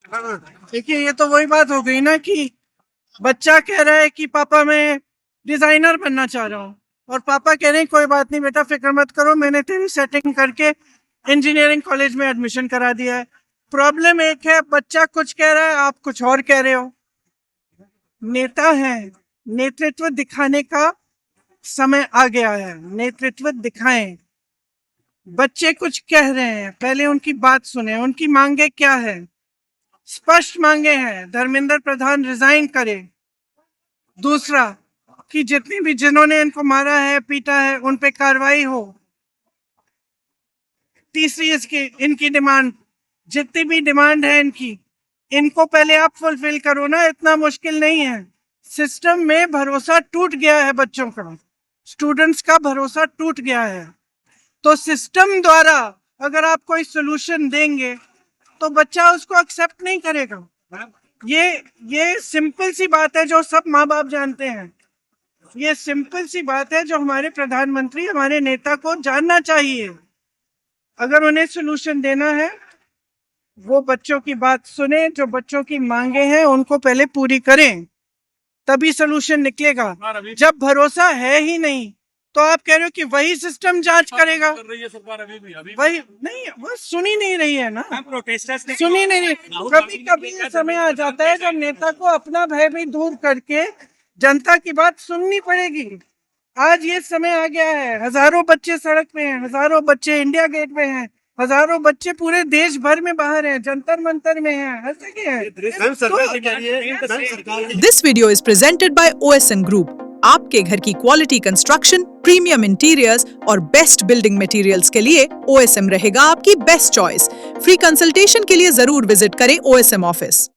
देखिए, ये तो वही बात हो गई ना कि बच्चा कह रहा है कि पापा मैं डिजाइनर बनना चाह रहा हूँ, और पापा कह रहे हैं कोई बात नहीं बेटा, फिक्र मत करो, मैंने तेरी सेटिंग करके इंजीनियरिंग कॉलेज में एडमिशन करा दिया है। प्रॉब्लम एक है, बच्चा कुछ कह रहा है, आप कुछ और कह रहे हो। नेता है, नेतृत्व दिखाने का समय आ गया है, नेतृत्व दिखाएं। बच्चे कुछ कह रहे हैं, पहले उनकी बात सुने, उनकी मांगे क्या है। स्पष्ट मांगे हैं, धर्मेंद्र प्रधान रिजाइन करे। दूसरा, कि जितनी भी जिन्होंने इनको मारा है पीटा है उन पे कार्रवाई हो। तीसरी इसकी इनकी डिमांड, जितनी भी डिमांड है इनकी, इनको पहले आप फुलफिल करो ना, इतना मुश्किल नहीं है। सिस्टम में भरोसा टूट गया है, बच्चों का, स्टूडेंट्स का भरोसा टूट गया है। तो सिस्टम द्वारा अगर आप कोई सोल्यूशन देंगे तो बच्चा उसको एक्सेप्ट नहीं करेगा। ये सिंपल सी बात है जो सब माँ बाप जानते हैं। ये सिंपल सी बात है जो हमारे प्रधानमंत्री, हमारे नेता को जानना चाहिए। अगर उन्हें सोल्यूशन देना है, वो बच्चों की बात सुने, जो बच्चों की मांगे हैं उनको पहले पूरी करें, तभी सोल्यूशन निकलेगा। जब भरोसा है ही नहीं तो आप कह रहे हो कि वही सिस्टम जांच करेगा। कर रही है सरकार अभी वही नहीं, वो सुनी नहीं रही है ना, प्रोटेस्टर्स ने सुनी नहीं रही। कभी कभी ये समय आ जाता है जब नेता को अपना भय भी दूर करके जनता की बात सुननी पड़ेगी। आज ये समय आ गया है, हजारों बच्चे सड़क पे हैं, हजारों बच्चे इंडिया गेट पे हैं, हजारों बच्चे पूरे देश भर में बाहर हैं, जंतर मंतर में हैं, ऐसे क्या है। This video is presented by OSM Group. आपके घर की क्वालिटी कंस्ट्रक्शन, प्रीमियम इंटीरियर्स और बेस्ट बिल्डिंग मटेरियल्स के लिए OSM रहेगा आपकी बेस्ट चॉइस। फ्री कंसल्टेशन के लिए जरूर विजिट करें OSM ऑफिस।